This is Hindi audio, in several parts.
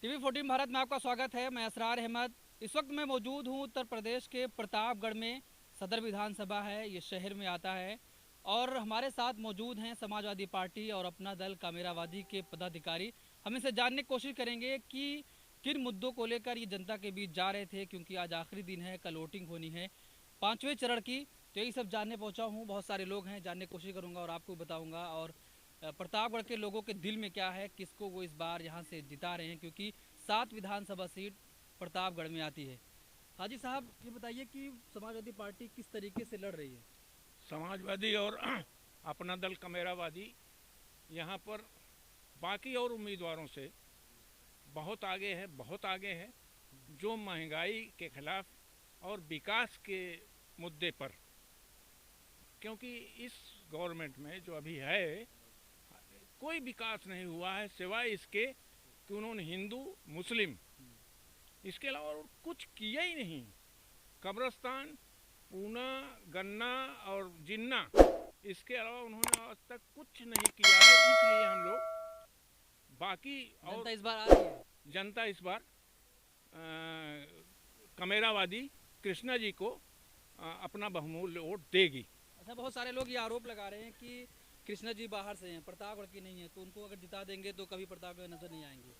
टीवी 14 भारत में आपका स्वागत है। मैं असरार अहमद। इस वक्त मैं मौजूद हूं उत्तर प्रदेश के प्रतापगढ़ में। सदर विधानसभा है, ये शहर में आता है और हमारे साथ मौजूद हैं समाजवादी पार्टी और अपना दल कामेरावादी के पदाधिकारी। हम इनसे जानने की कोशिश करेंगे कि किन मुद्दों को लेकर ये जनता के बीच जा रहे थे, क्योंकि आज आखिरी दिन है, कल वोटिंग होनी है 5वें चरण की। तो यही सब जानने पहुंचा हूँ। बहुत सारे लोग हैं, जानने की कोशिश करूँगा और आपको बताऊँगा। और प्रतापगढ़ के लोगों के दिल में क्या है, किसको वो इस बार यहाँ से जिता रहे हैं, क्योंकि 7 विधानसभा सीट प्रतापगढ़ में आती है। हाजी साहब, ये बताइए कि समाजवादी पार्टी किस तरीके से लड़ रही है। समाजवादी और अपना दल कमेरावादी यहाँ पर बाकी और उम्मीदवारों से बहुत आगे है, बहुत आगे है। जो महंगाई के खिलाफ और विकास के मुद्दे पर, क्योंकि इस गवर्नमेंट में जो अभी है कोई विकास नहीं हुआ है सिवाय इसके कि उन्होंने हिंदू मुस्लिम इसके अलावा और कुछ किया ही नहीं। कब्रस्तान, पूना, गन्ना और जिन्ना, इसके अलावा उन्होंने आज तक कुछ नहीं किया है। इसलिए हम लोग बाकी और जनता इस बार आ रही है। जनता इस बार कमेरावादी कृष्णा जी को अपना बहुमूल्य वोट देगी। अच्छा, बहुत सारे लोग ये आरोप लगा रहे हैं कि कृष्णा जी बाहर से हैं, प्रतापगढ़ की नहीं है, तो उनको अगर जिता देंगे तो कभी प्रतापगढ़ नजर नहीं आएंगे।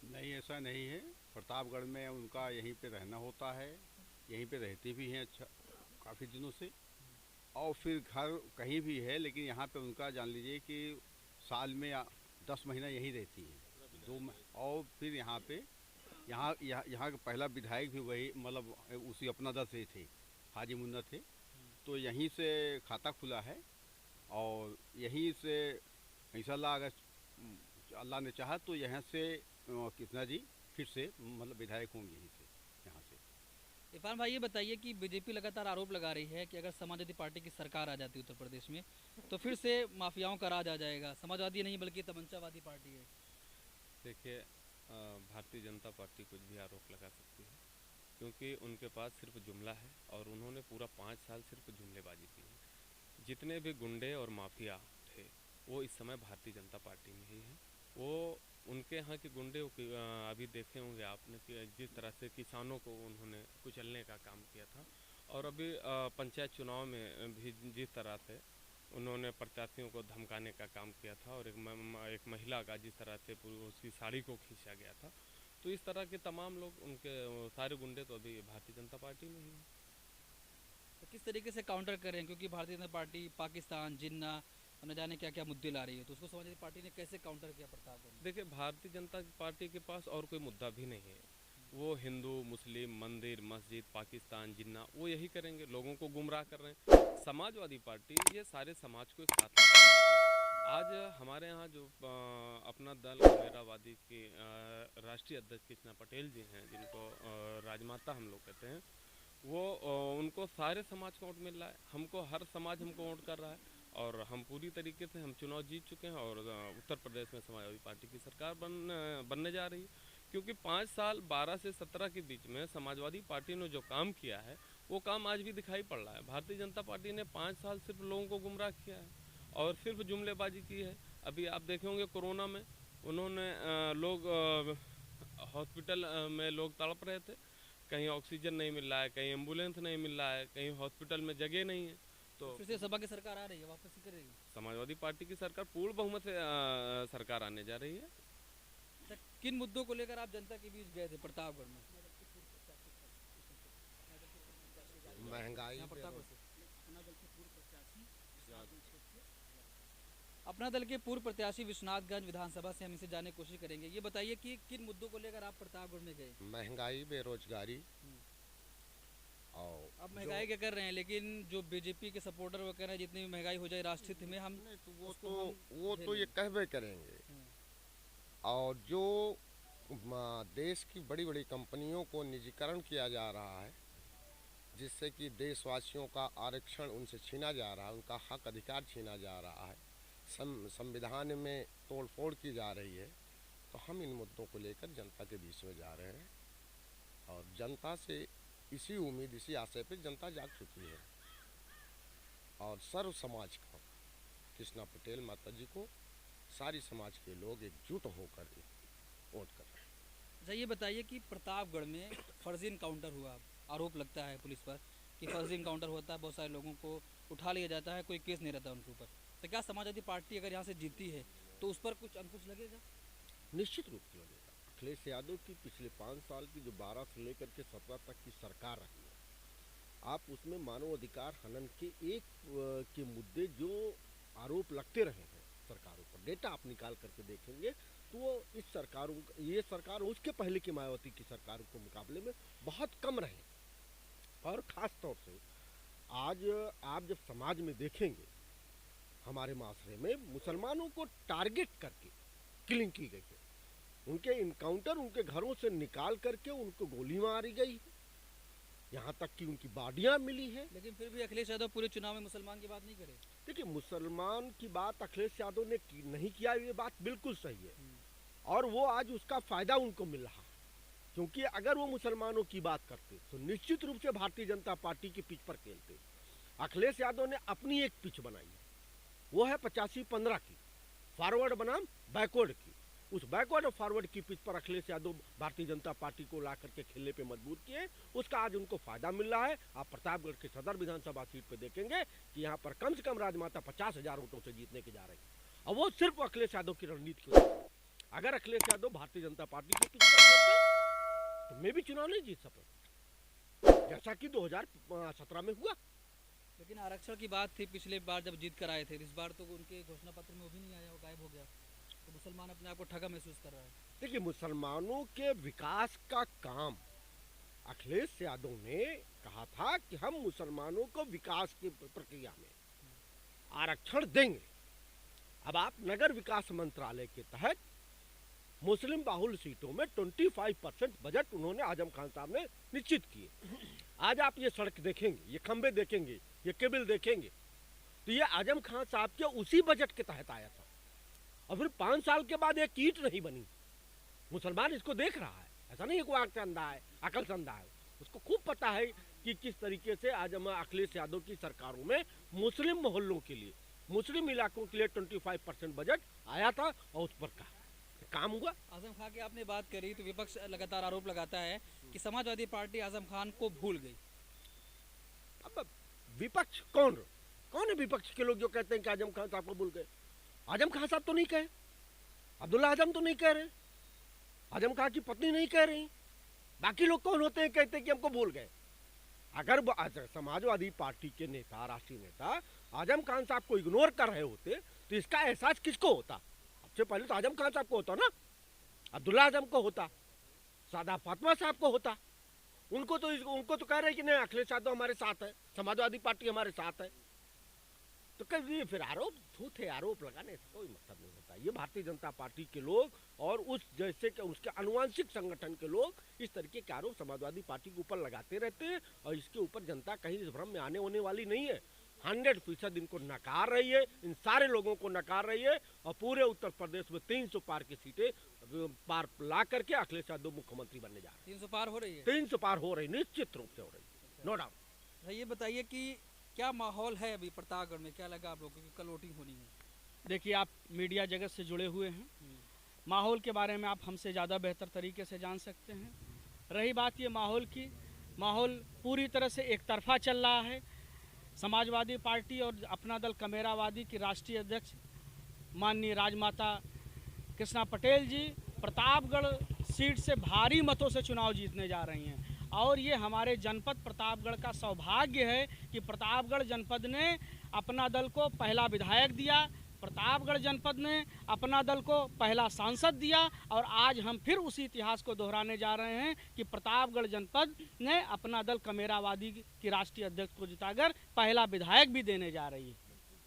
नहीं, ऐसा नहीं है। प्रतापगढ़ में उनका यहीं पे रहना होता है, यहीं पे रहते भी हैं अच्छा काफ़ी दिनों से, और फिर घर कहीं भी है, लेकिन यहाँ पे उनका जान लीजिए कि साल में 10 महीना यहीं रहती है, और फिर यहाँ पे यहाँ का पहला विधायक भी वही, मतलब उसी अपना दल से थे, हाजी मुन्ना थे। तो यहीं से खाता खुला है और यहीं से इंशाल्लाह अगर अल्लाह ने चाहा तो यहाँ से कृष्णा जी फिर से मतलब विधायक होंगे यहीं से, यहाँ से। इरफान भाई, ये बताइए कि बीजेपी लगातार आरोप लगा रही है कि अगर समाजवादी पार्टी की सरकार आ जाती है उत्तर प्रदेश में तो फिर से माफियाओं का राज आ जाएगा। समाजवादी नहीं बल्कि तमंचावादी पार्टी है। देखिए, भारतीय जनता पार्टी कुछ भी आरोप लगा सकती है, क्योंकि उनके पास सिर्फ जुमला है और उन्होंने पूरा 5 साल सिर्फ जुमलेबाजी की है। जितने भी गुंडे और माफिया थे वो इस समय भारतीय जनता पार्टी में ही हैं। वो उनके यहाँ के गुंडे अभी देखे होंगे आपने कि जिस तरह से किसानों को उन्होंने कुचलने का काम किया था, और अभी पंचायत चुनाव में भी जिस तरह से उन्होंने प्रत्याशियों को धमकाने का काम किया था, और एक महिला का जिस तरह से उसकी साड़ी को खींचा गया था। तो इस तरह के तमाम लोग, उनके सारे गुंडे तो अभी भारतीय जनता पार्टी में ही हैं। तो किस तरीके से काउंटर करें, क्योंकि भारतीय जनता पार्टी पाकिस्तान, जिन्ना और न जाने क्या क्या मुद्दे ला रही है, तो उसको समाजवादी पार्टी ने कैसे काउंटर किया प्रतापगढ़ में। देखिए, भारतीय जनता पार्टी के पास और कोई मुद्दा भी नहीं है। वो हिंदू मुस्लिम, मंदिर मस्जिद, पाकिस्तान, जिन्ना, वो यही करेंगे, लोगों को गुमराह कर रहे हैं। समाजवादी पार्टी ये सारे समाज को एक साथ लाती है। आज हमारे यहाँ जो अपना दल कमेरावादी के राष्ट्रीय अध्यक्ष कृष्णा पटेल जी हैं, जिनको राजमाता हम लोग कहते हैं, वो उनको सारे समाज का वोट मिल रहा है। हमको हर समाज हमको वोट कर रहा है, और हम पूरी तरीके से हम चुनाव जीत चुके हैं, और उत्तर प्रदेश में समाजवादी पार्टी की सरकार बनने जा रही है। क्योंकि 5 साल 12 से 17 के बीच में समाजवादी पार्टी ने जो काम किया है वो काम आज भी दिखाई पड़ रहा है। भारतीय जनता पार्टी ने 5 साल सिर्फ लोगों को गुमराह किया है और सिर्फ जुमलेबाजी की है। अभी आप देखे होंगे कोरोना में उन्होंने लोग हॉस्पिटल में लोग तड़प रहे थे, कहीं ऑक्सीजन नहीं मिल रहा है, कहीं एम्बुलेंस नहीं मिल रहा है, कहीं हॉस्पिटल में जगह नहीं है। तो फिर से सपा की सरकार आ रही है, वापस ही करेगी। समाजवादी पार्टी की सरकार पूर्ण बहुमत से सरकार आने जा रही है। तो किन मुद्दों को लेकर आप जनता के बीच गए थे प्रतापगढ़ में। महंगाई, यहाँ प्रतापगढ़ से अपना दल के पूर्व प्रत्याशी विश्वनाथगंज विधानसभा से हम इसे जानने की कोशिश करेंगे। ये बताइए कि किन मुद्दों को लेकर आप प्रतापगढ़ में गए। महंगाई, बेरोजगारी। और अब महंगाई क्या कर रहे हैं, लेकिन जो बीजेपी के सपोर्टर वो कह रहे हैं जितनी भी महंगाई हो जाए राष्ट्रीय हित में हम नहीं तो उसको वो तो ये कहवे करेंगे। और जो देश की बड़ी बड़ी कंपनियों को निजीकरण किया जा रहा है, जिससे कि देशवासियों का आरक्षण उनसे छीना जा रहा है, उनका हक अधिकार छीना जा रहा है, संविधान में तोड़फोड़ की जा रही है, तो हम इन मुद्दों को लेकर जनता के बीच में जा रहे हैं। और जनता से इसी उम्मीद, इसी आशय पे जनता जाग चुकी है, और सर्व समाज का कृष्णा पटेल माता जी को सारी समाज के लोग एकजुट होकर वोट कर रहे हैं। अच्छा ये बताइए कि प्रतापगढ़ में फर्जी इनकाउंटर हुआ, आरोप लगता है पुलिस पर कि फर्जी इनकाउंटर होता है, बहुत सारे लोगों को उठा लिया जाता है, कोई केस नहीं रहता उनके ऊपर। तो क्या समाजवादी पार्टी अगर यहाँ से जीतती है तो उस पर कुछ अंकुश लगेगा? निश्चित रूप से लगेगा। अखिलेश यादव की पिछले 5 साल की जो 12 से लेकर के 17 तक की सरकार रही है, आप उसमें मानव अधिकार हनन के के मुद्दे जो आरोप लगते रहे हैं सरकारों पर, डेटा आप निकाल करके देखेंगे तो वो इस सरकारों, ये सरकार उसके पहले की मायावती की सरकारों के मुकाबले में बहुत कम रहे। और ख़ास तौर से आज आप जब समाज में देखेंगे, हमारे माशरे में मुसलमानों को टारगेट करके किलिंग की गई है, उनके इनकाउंटर उनके घरों से निकाल करके उनको गोली मारी गई है, यहाँ तक कि उनकी बाडियाँ मिली है। लेकिन फिर भी अखिलेश यादव पूरे चुनाव में मुसलमान की बात नहीं करे। देखिए, मुसलमान की बात अखिलेश यादव ने नहीं किया, ये बात बिल्कुल सही है, और वो आज उसका फायदा उनको मिल रहा है। क्योंकि अगर वो मुसलमानों की बात करते तो निश्चित रूप से भारतीय जनता पार्टी की पिच पर खेलते। अखिलेश यादव ने अपनी एक पिच बनाई है, वो है 85-15 की, फॉरवर्ड बनाम बैकवर्ड की। उस बैकवर्ड और फॉरवर्ड की पिच पर अखिलेश यादव भारतीय जनता पार्टी को ला करके खेलने पे मजबूर किए, उसका आज उनको फायदा मिल रहा है। आप प्रतापगढ़ के सदर विधानसभा सीट पे देखेंगे कि यहाँ पर कम से कम राजमाता 50,000 वोटों से जीतने के जा रही है, और वो सिर्फ अखिलेश यादव की रणनीति की वजह से। अगर अखिलेश यादव भारतीय जनता पार्टी के पिच पर खेलते तो मैं भी चुनाव नहीं जीत सकता, जैसा कि 2017 में हुआ। लेकिन आरक्षण की बात थी पिछले बार जब जीत कर आए थे, इस बार तो उनके घोषणा पत्र में वो भी नहीं आया, वो गायब हो गया। तो मुसलमान अपने आप को ठगा महसूस कर रहा है। देखिए, मुसलमानों के विकास का काम अखिलेश यादव ने कहा था कि हम मुसलमानों को विकास की प्रक्रिया में आरक्षण देंगे। अब आप नगर विकास मंत्रालय के तहत मुस्लिम बाहुल सीटों में 25% बजट उन्होंने आजम खान साहब ने निश्चित किए। आज आप ये सड़क देखेंगे, ये खंबे देखेंगे, ये केबल देखेंगे, तो ये आजम खान साहब के उसी बजट के तहत आया था, और फिर 5 साल के बाद एक ईंट नहीं बनी। मुसलमान इसको देख रहा है, ऐसा नहीं है कोई आंख से अंधा है, अकल से अंधा है, उसको खूब पता है कि किस तरीके से आज हम अखिलेश यादव की सरकारों में मुस्लिम मोहल्लों के लिए, मुस्लिम इलाकों के लिए 25% बजट आया था, और उस पर काम हुआ। आजम खान की आपने बात करी तो विपक्ष लगातार आरोप लगाता है कि समाजवादी पार्टी आजम खान को भूल गई। अब विपक्ष कौन है विपक्ष के लोग जो कहते हैं कि आजम खान साहब को भूल गए? आजम खान साहब तो नहीं कहे, अब्दुल्ला आजम तो नहीं कह रहे, आजम खान की पत्नी नहीं कह रही, बाकी लोग कौन होते हैं कहते हैं कि हमको भूल गए? अगर समाजवादी पार्टी के नेता, राष्ट्रीय नेता आजम खान साहब को इग्नोर कर रहे होते तो इसका एहसास किसको होता? सबसे पहले तो आजम खान साहब को होता ना, अब्दुल्ला आजम को होता, सादा फातिमा साहब को होता। उनको तो कह रहे हैं कि नहीं, अखिलेश यादव हमारे साथ है, समाजवादी पार्टी हमारे साथ है। तो कभी फिर आरोप, झूठे आरोप लगाने से कोई मतलब नहीं होता। ये भारतीय जनता पार्टी के लोग और उस जैसे कि उसके अनुवांशिक संगठन के लोग इस तरीके के आरोप समाजवादी पार्टी के ऊपर लगाते रहते हैं, और इसके ऊपर जनता कहीं इस भ्रम में आने होने वाली नहीं है। 100% इनको नकार रही है, इन सारे लोगों को नकार रही है, और पूरे उत्तर प्रदेश में 300 पार की सीटें पार ला करके अखिलेश यादव मुख्यमंत्री बनने जा रहे हैं। 300 पार हो रही है? 300 पार हो रही, निश्चित रूप से हो रही, नो डाउट। ये बताइए कि क्या माहौल है अभी प्रतापगढ़ में, क्या लगा आप लोगों को कल वोटिंग होनी है? देखिए, आप मीडिया जगत से जुड़े हुए हैं, माहौल के बारे में आप हमसे ज़्यादा बेहतर तरीके से जान सकते हैं। रही बात ये माहौल की, माहौल पूरी तरह से एक तरफा चल रहा है। समाजवादी पार्टी और अपना दल कमेरावादी की राष्ट्रीय अध्यक्ष माननीय राजमाता कृष्णा पटेल जी प्रतापगढ़ सीट से भारी मतों से चुनाव जीतने जा रही हैं, और ये हमारे जनपद प्रतापगढ़ का सौभाग्य है कि प्रतापगढ़ जनपद ने अपना दल को पहला विधायक दिया, प्रतापगढ़ जनपद ने अपना दल को पहला सांसद दिया, और आज हम फिर उसी इतिहास को दोहराने जा रहे हैं कि प्रतापगढ़ जनपद ने अपना दल कमेरावादी की राष्ट्रीय अध्यक्ष को जिताकर पहला विधायक भी देने जा रही है।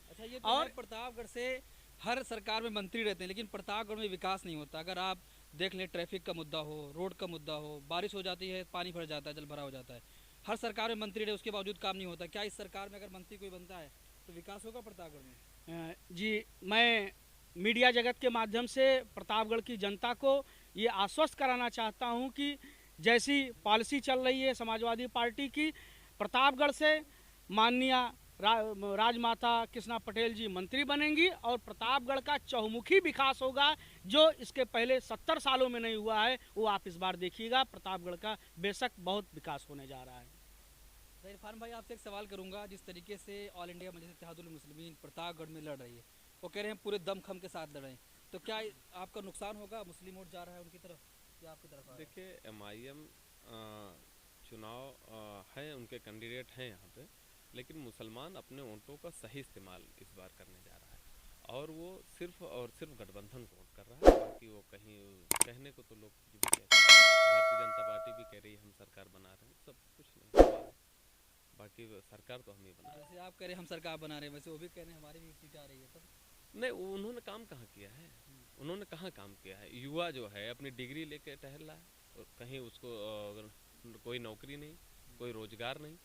अच्छा, ये तो और प्रतापगढ़ से हर सरकार में मंत्री रहते हैं, लेकिन प्रतापगढ़ में विकास नहीं होता। अगर आप देख लें, ट्रैफिक का मुद्दा हो, रोड का मुद्दा हो, बारिश हो जाती है, पानी भर जाता है, जल भरा हो जाता है, हर सरकार में मंत्री रहे, उसके बावजूद काम नहीं होता। क्या इस सरकार में अगर मंत्री कोई बनता है तो विकास होगा प्रतापगढ़ में? जी, मैं मीडिया जगत के माध्यम से प्रतापगढ़ की जनता को ये आश्वस्त कराना चाहता हूँ कि जैसी पॉलिसी चल रही है समाजवादी पार्टी की, प्रतापगढ़ से माननीय राजमाता कृष्णा पटेल जी मंत्री बनेंगी, और प्रतापगढ़ का चहुमुखी विकास होगा। जो इसके पहले 70 सालों में नहीं हुआ है, वो आप इस बार देखिएगा। प्रतापगढ़ का बेशक बहुत विकास होने जा रहा है। इरफान भाई, आपसे एक सवाल करूंगा। जिस तरीके से ऑल इंडिया मजलिस इत्तेहादुल मुस्लिमीन प्रतापगढ़ में लड़ रही है, वो कह रहे हैं पूरे दमखम के साथ लड़ रहे हैं, तो क्या आपका नुकसान होगा? मुस्लिम वोट जा रहा है उनकी तरफ या आपकी तरफ आ रहा है? देखिए, MIM चुनाव है, उनके कैंडिडेट हैं यहाँ पे, लेकिन मुसलमान अपने वोटों का सही इस्तेमाल इस बार करने जा रहा है और वो सिर्फ और सिर्फ गठबंधन को वोट कर रहा है। बाकी वो कहीं कहने को तो लोग कुछ भी कहते हैं, भारतीय जनता पार्टी भी कह रही है हम सरकार बना रहे हैं, सब कुछ नहीं हुआ है। बाकी सरकार तो हम ही बना रहे हैं। जैसे आप कह रहे हैं हम सरकार बना रहे हैं, वैसे वो भी कह रहे हैं हमारी भी सीट आ रही है, तब नहीं, उन्होंने काम कहाँ किया है? उन्होंने कहाँ काम किया है? युवा जो है अपनी डिग्री लेके टहल रहा है और कहीं उसको अगर कोई नौकरी नहीं, कोई रोजगार नहीं,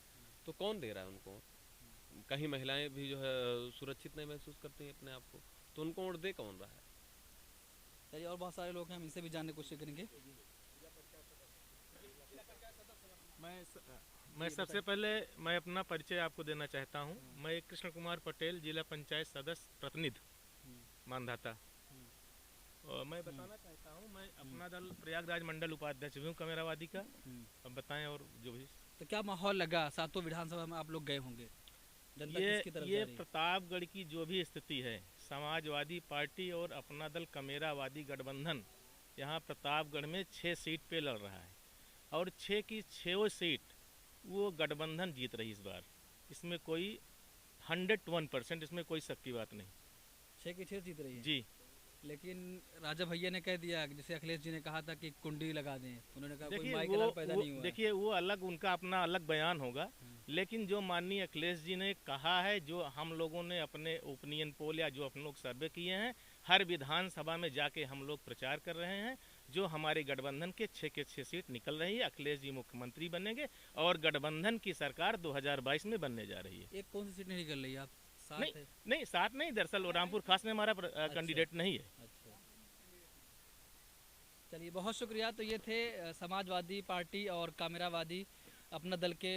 तो कौन दे रहा है उनको? कहीं महिलाएं भी जो है सुरक्षित नहीं महसूस करती हैं अपने आप को, तो उनको वोट दे कौन रहा है? चलिए, और बहुत सारे लोग हैं, हम इनसे भी जानने की कोशिश करेंगे। मैं सबसे पहले मैं अपना परिचय आपको देना चाहता हूं। मैं कृष्ण कुमार पटेल, जिला पंचायत सदस्य प्रतिनिधि मानधाता। और मैं बताना चाहता हूं, मैं अपना दल प्रयागराज मंडल उपाध्यक्ष भी हूँ कमेरावादी का। अब बताएं और जो भी। तो क्या माहौल लगा? सातों विधानसभा में आप लोग गए होंगे, जनता किसकी तरफ जा ये रही है? प्रतापगढ़ की जो भी स्थिति है, समाजवादी पार्टी और अपना दल कमेरावादी गठबंधन यहाँ प्रतापगढ़ में 6 सीट पे लड़ रहा है और 6 की 6 सीट वो गठबंधन जीत रही इस बार। इसमें कोई 101% इसमें कोई शक की बात नहीं। 6 की 6 जीत रही है जी। लेकिन राजा भैया ने कह दिया, जैसे अखिलेश जी ने कहा था कि कुंडी लगा दें, उन्होंने कहा कोई देखिए माई का लाल पैदा नहीं हुआ। देखिए वो अलग, उनका अपना अलग बयान होगा, लेकिन जो माननीय अखिलेश जी ने कहा है, जो हम लोगों ने अपने ओपिनियन पोल या जो अपन लोग सर्वे किए हैं, हर विधानसभा में जाके हम लोग प्रचार कर रहे हैं, जो हमारे गठबंधन के 6 के 6 सीट निकल रही है। अखिलेश जी मुख्यमंत्री बनेंगे और गठबंधन की सरकार 2022 में बनने जा रही है। एक कौन सी सीट नहीं निकल रही है? आप साथ नहीं, है? नहीं साथ नहीं, दरअसल रामपुर खास में हमारा कैंडिडेट नहीं है। अच्छा, चलिए, बहुत शुक्रिया। तो ये थे समाजवादी पार्टी और कामेरावादी अपना दल के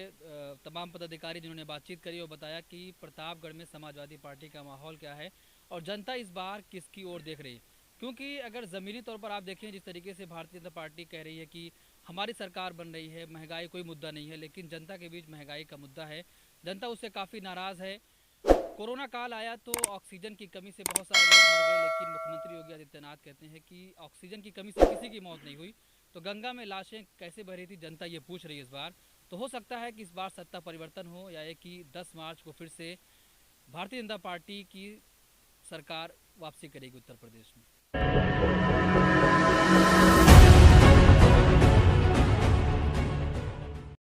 तमाम पदाधिकारी, जिन्होंने बातचीत करी और बताया कि प्रतापगढ़ में समाजवादी पार्टी का माहौल क्या है और जनता इस बार किसकी ओर देख रही है। क्योंकि अगर ज़मीनी तौर पर आप देखें, जिस तरीके से भारतीय जनता पार्टी कह रही है कि हमारी सरकार बन रही है, महंगाई कोई मुद्दा नहीं है, लेकिन जनता के बीच महंगाई का मुद्दा है। जनता उससे काफ़ी नाराज़ है। कोरोना काल आया तो ऑक्सीजन की कमी से बहुत सारे लोग मर गए, लेकिन मुख्यमंत्री योगी आदित्यनाथ कहते हैं कि ऑक्सीजन की कमी से किसी की मौत नहीं हुई। तो गंगा में लाशें कैसे बह रही थी, जनता ये पूछ रही है इस बार। तो हो सकता है कि इस बार सत्ता परिवर्तन हो, या कि 10 मार्च को फिर से भारतीय जनता पार्टी की सरकार वापसी करेगी उत्तर प्रदेश में।